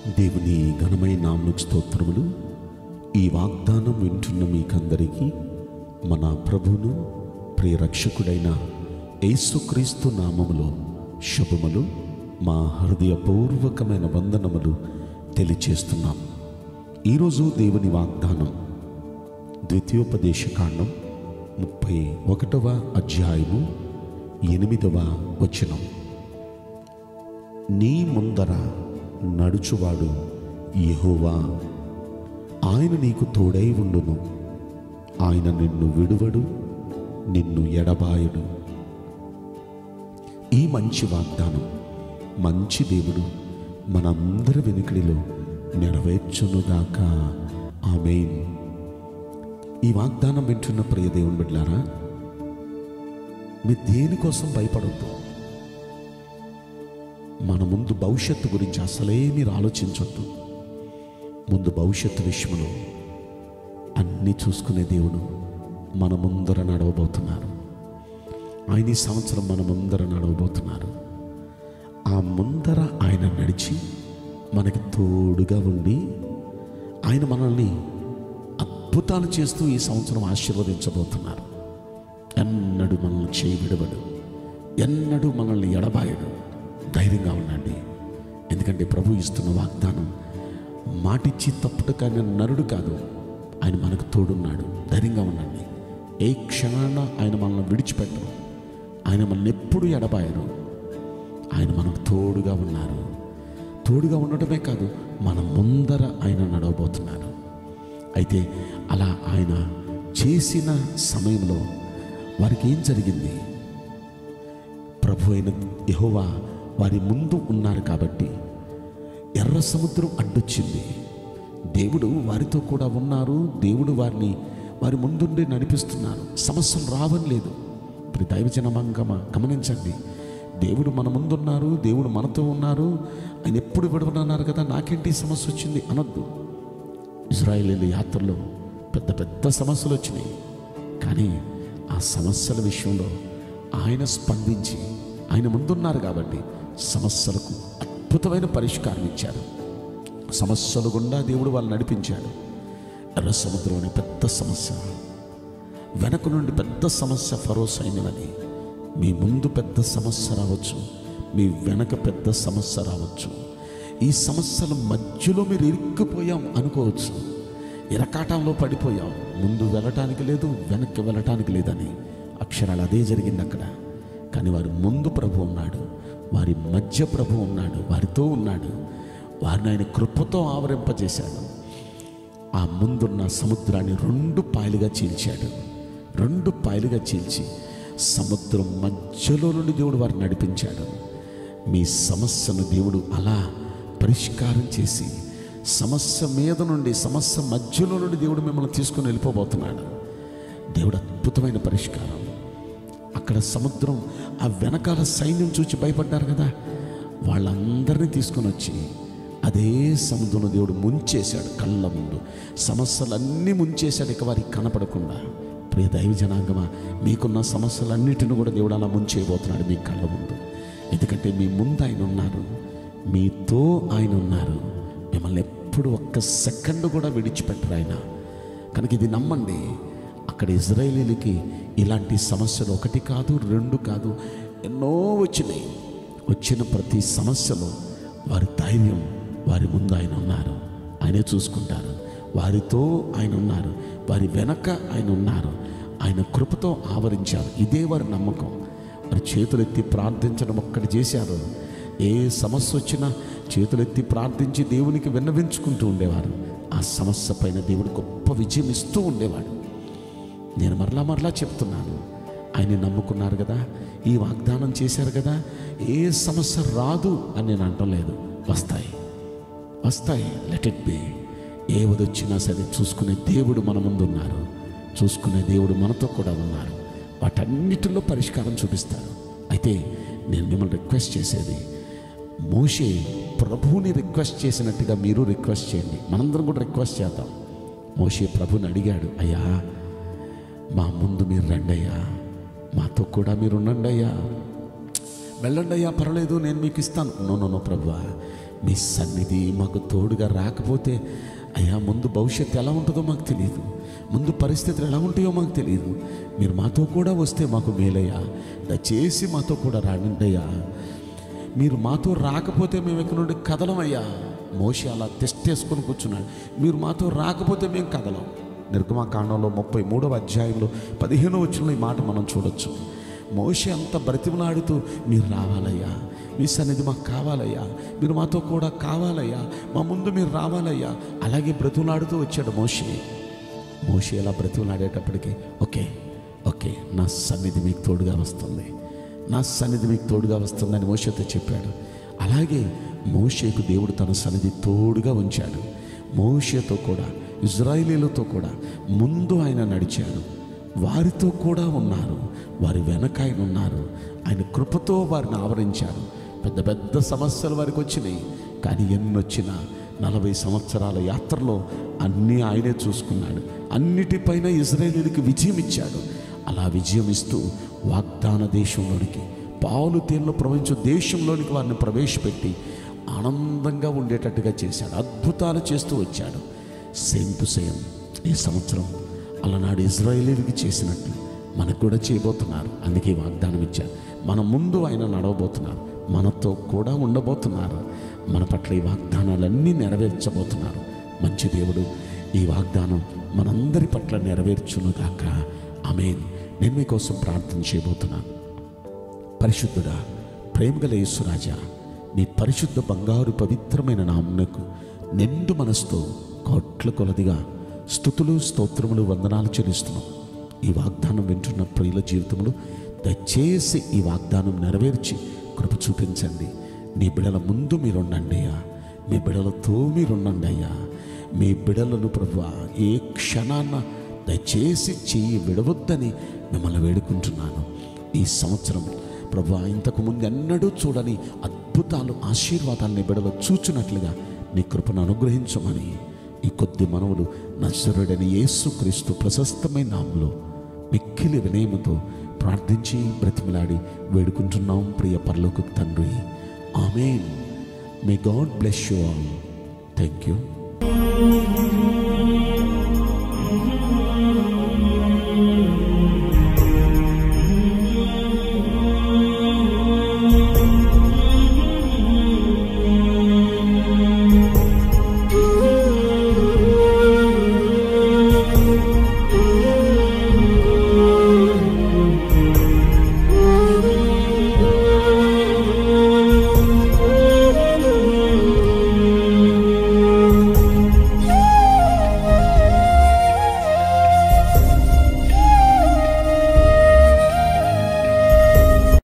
దేవుని ఘనమైన నామమునకు స్తోత్రములు. ఈ వాగ్దానం వింటున్న మీకందరికీ మన ప్రభువును ప్రియ రక్షకుడైన యేసుక్రీస్తు నామములో శుభములు, మా హృదయపూర్వకమైన వందనములు తెలియచేస్తున్నాం. ఈరోజు దేవుని వాగ్దానం ద్వితీయోపదేశకాండం 31వ అధ్యాయము 8వ వచనం. నీ ముందర నడుచువాడు యెహోవా, ఆయన నీకు తోడై ఉండును, ఆయన నిన్ను విడువడు, నిన్ను ఎడబాయడు. ఈ మంచి వాగ్దానం మంచి దేవుడు మనందరి వెనుకడిలో నెరవేర్చునుగాక. ఆమేన్. ఈ వాగ్దానం వింటున్న ప్రియ దేవుని బిడ్డలారా, మీరు దేనికోసం భయపడొద్దు. మన ముందు భవిష్యత్తు గురించి అసలే మీరు ఆలోచించొద్దు. ముందు భవిష్యత్తు విషయంలో అన్నీ చూసుకునే దేవుడు మన ముందర నడవబోతున్నారు. ఆయన ఈ సంవత్సరం మన ముందర నడవబోతున్నారు. ఆ ముందర ఆయన నడిచి మనకి తోడుగా ఉండి ఆయన మనల్ని అద్భుతాలు చేస్తూ ఈ సంవత్సరం ఆశీర్వదించబోతున్నారు. ఎన్నడూ మనల్ని చేయబిడవడు, ఎన్నడూ మనల్ని ఎడబాయడు. ధైర్యంగా ఉండండి. ఎందుకంటే ప్రభు ఇస్తున్న వాగ్దానం మాటిచ్చి తప్పుట కానీ నరుడు కాదు. ఆయన మనకు తోడున్నాడు. ధైర్యంగా ఉండండి. ఏ క్షణాన ఆయన మనల్ని విడిచిపెట్టరు. ఆయన మనల్ని ఎప్పుడు ఎడబాయరు. ఆయన మనకు తోడుగా ఉన్నారు. తోడుగా ఉండటమే కాదు, మన ముందర ఆయన నడవబోతున్నారు. అయితే అలా ఆయన చేసిన సమయంలో వారికి ఏం జరిగింది? ప్రభు అయిన యెహోవా వారి ముందు ఉన్నారు కాబట్టి ఎర్ర సముద్రం అడ్డొచ్చింది. దేవుడు వారితో కూడా ఉన్నారు. దేవుడు వారి ముందుండి నడిపిస్తున్నారు. సమస్యలు రావని లేదు. ఇప్పుడు దైవజనమంగమా గమనించండి. దేవుడు మన ముందున్నారు, దేవుడు మనతో ఉన్నారు. ఆయన ఎప్పుడు విడవనన్నారు కదా, నాకేంటి సమస్య వచ్చింది అనొద్దు. ఇజ్రాయేలీల యాత్రలో పెద్ద పెద్ద సమస్యలు వచ్చినాయి. కానీ ఆ సమస్యల విషయంలో ఆయన స్పందించి ఆయన ముందున్నారు కాబట్టి సమస్యలకు అద్భుతమైన పరిష్కారం ఇచ్చారు. సమస్యలు గుండా దేవుడు వాళ్ళు నడిపించాడు. ఎర్ర సముద్రం అనే పెద్ద సమస్య, వెనక నుండి పెద్ద సమస్య ఫరో సైన్యమని. మీ ముందు పెద్ద సమస్య రావచ్చు, మీ వెనక పెద్ద సమస్య రావచ్చు. ఈ సమస్యల మధ్యలో మీరు ఇరుక్కుపోయాం అనుకోవచ్చు. ఇరకాటంలో పడిపోయాం. ముందు వెళ్ళటానికి లేదు, వెనక్కి వెళ్ళటానికి లేదని అక్షరాలు అదే జరిగింది అక్కడ. కానీ వారి ముందు ప్రభు ఉన్నాడు, వారి మధ్య ప్రభు ఉన్నాడు, వారితో ఉన్నాడు. వారిని ఆయన కృపతో ఆవరింపజేశాడు. ఆ ముందున్న సముద్రాన్ని 2 పాయలుగా చీల్చాడు. 2 పాయలుగా చీల్చి సముద్రం మధ్యలో నుండి దేవుడు వారిని నడిపించాడు. మీ సమస్యను దేవుడు అలా పరిష్కారం చేసి సమస్య మీద నుండి, సమస్య మధ్యలో నుండి దేవుడు మిమ్మల్ని తీసుకుని వెళ్ళిపోబోతున్నాడు. దేవుడు అద్భుతమైన పరిష్కారం. అక్కడ సముద్రం, ఆ వెనకాల సైన్యం చూచి భయపడ్డారు కదా, వాళ్ళందరినీ తీసుకొని వచ్చి అదే సముద్రంలో దేవుడు ముంచేశాడు. కళ్ళ ముందు సమస్యలన్నీ ముంచేశాడు, ఇక వారికి కనపడకుండా. ప్రియ దైవ జనాంగమా, మీకున్న సమస్యలన్నిటిని కూడా దేవుడు అలా ముంచేయబోతున్నాడు మీ కళ్ళ ముందు. ఎందుకంటే మీ ముందు ఆయన ఉన్నారు, మీతో ఆయన ఉన్నారు. మిమ్మల్ని ఎప్పుడు ఒక్క సెకండ్ కూడా విడిచిపెట్టరు ఆయన. కనుక ఇది నమ్మండి. అక్కడ ఇజ్రాయేలీలకి ఇలాంటి సమస్యలు 1 కాదు, 2 కాదు, ఎన్నో వచ్చినాయి. వచ్చిన ప్రతి సమస్యలో వారి ధైర్యం, వారి ముందు ఆయన ఉన్నారు, ఆయనే చూసుకుంటారు. వారితో ఆయన ఉన్నారు, వారి వెనక ఆయన ఉన్నారు. ఆయన కృపతో ఆవరించారు. ఇదే వారి నమ్మకం. వారి చేతులెత్తి ప్రార్థించడం ఒక్కటి చేశారు. ఏ సమస్య వచ్చినా చేతులెత్తి ప్రార్థించి దేవునికి విన్నవించుకుంటూ ఉండేవారు. ఆ సమస్య పైన దేవుడు గొప్ప విజయం ఇస్తూ ఉండేవాడు. నేను మరలా చెప్తున్నాను, ఆయన నమ్ముకున్నారు కదా, ఈ వాగ్దానం చేశారు కదా, ఏ సమస్య రాదు అని నేను అంటం లేదు. వస్తాయి. Let it be. ఏవదొచ్చినా సరే చూసుకునే దేవుడు మన ముందు ఉన్నారు, చూసుకునే దేవుడు మనతో కూడా ఉన్నారు. వాటన్నిటిలో పరిష్కారం చూపిస్తారు. అయితే నేను మిమ్మల్ని రిక్వెస్ట్ చేసేది, మోషే ప్రభువుని రిక్వెస్ట్ చేసినట్టుగా మీరు రిక్వెస్ట్ చేయండి. మనందరం కూడా రిక్వెస్ట్ చేద్దాం. మోషే ప్రభుని అడిగాడు, అయ్యా మా ముందు మీరు రండి అయ్యా, మాతో కూడా మీరు ఉండండి అయ్యా, వెళ్ళండి అయ్యా, పర్వాలేదు నేను మీకు ఇస్తాను. నో ప్రభువా, మీ సన్నిధి మాకు తోడుగా రాకపోతే అయ్యా, ముందు భవిష్యత్తు ఎలా ఉంటుందో మాకు తెలియదు, ముందు పరిస్థితులు ఎలా ఉంటాయో మాకు తెలియదు. మీరు మాతో కూడా వస్తే మాకు మేలయ్యా. దయచేసి మాతో కూడా రాండి అయ్యా. మీరు మాతో రాకపోతే మేము ఇక్కడ నుండి కదలమయ్యా. మోషే అలా తెస్టేసుకొని కూర్చున్నాడు. మీరు మాతో రాకపోతే మేము కదలం. నిర్గమకాండంలో 33వ అధ్యాయంలో 15వ వచనంలో ఈ మాట మనం చూడొచ్చు. మోషే అంత బ్రతిమలాడుతూ మీరు రావాలయ్యా, మీ సన్నిధి మాకు కావాలయ్యా, మీరు మాతో కూడా కావాలయ్యా, మా ముందు మీరు రావాలయ్యా, అలాగే బ్రతిమలాడుతూ వచ్చాడు మోషే. అలా బ్రతిమలాడేటప్పటికి ఓకే నా సన్నిధి మీకు తోడుగా వస్తుంది, నా సన్నిధి మీకు తోడుగా వస్తుందని మోషేతో చెప్పాడు. అలాగే మోషేకు దేవుడు తన సన్నిధి తోడుగా ఉంచాడు. మోషేతో కూడా, ఇజ్రాయేలీలతో కూడా ముందు ఆయన నడిచాడు, వారితో కూడా ఉన్నారు, వారి వెనక ఆయన ఉన్నారు. ఆయన కృపతో వారిని ఆవరించారు. పెద్ద పెద్ద సమస్యలు వారికి వచ్చినాయి, కానీ ఎన్నొచ్చినా 40 సంవత్సరాల యాత్రలో అన్నీ ఆయనే చూసుకున్నాడు. అన్నిటిపైన ఇజ్రాయేలీలకు విజయం ఇచ్చాడు. అలా విజయం ఇస్తూ వాగ్దాన దేశంలోనికి, పాలు తేనెలు ప్రవహించే దేశంలోనికి వారిని ప్రవేశపెట్టి ఆనందంగా ఉండేటట్టుగా చేశాడు. అద్భుతాలు చేస్తూ వచ్చాడు. సేమ్ టు సేమ్ ఈ సంవత్సరం అలనాడు ఇజ్రాయేలీలకు చేసినట్లు మనకు కూడా చేయబోతున్నారు. అందుకే వాగ్దానం ఇచ్చారు. మన ముందు ఆయన నడవబోతున్నారు, మనతో కూడా ఉండబోతున్నారు, మన పట్ల ఈ వాగ్దానాలన్నీ నెరవేర్చబోతున్నారు. మంచి దేవుడు ఈ వాగ్దానం మనందరి పట్ల నెరవేర్చునుగాక. ఆమేన్. నేను మీకోసం ప్రార్థన చేయబోతున్నాను. పరిశుద్ధుడా, ప్రేమగల యేసురాజా, మీ పరిశుద్ధ బంగారు పవిత్రమైన నామమునకు నిండు మనసుతో కోట్ల కొలదిగా స్తుతులు, స్తోత్రములు, వందనాలు చెల్లిస్తున్నాం. ఈ వాగ్దానం వింటున్న ప్రియుల జీవితంలో దయచేసి ఈ వాగ్దానం నెరవేర్చి కృప చూపించండి. నీ బిడల ముందు మీరుండండి అయ్యా, మీ బిడలతో మీరుండండి అయ్యా. మీ బిడలను ప్రభువా ఏ క్షణాన్న దయచేసి చెయ్యి విడవద్దని మిమ్మల్ని వేడుకుంటున్నాను. ఈ సంవత్సరం ప్రభువా ఇంతకుముందు ఎన్నడూ చూడని అద్భుతాలు, ఆశీర్వాదాలు నీ బిడలు చూచినట్లుగా నీ కృపను అనుగ్రహించమని ఈ కొద్ది మనవులు నజరేయుడైన యేసుక్రీస్తు ప్రశస్తమైన నామములో మిక్కిలి వినయముతో ప్రార్థించి బ్రతిమలాడి వేడుకుంటున్నాం ప్రియ పరలోక తండ్రి. Amen. May God bless you all. Thank you.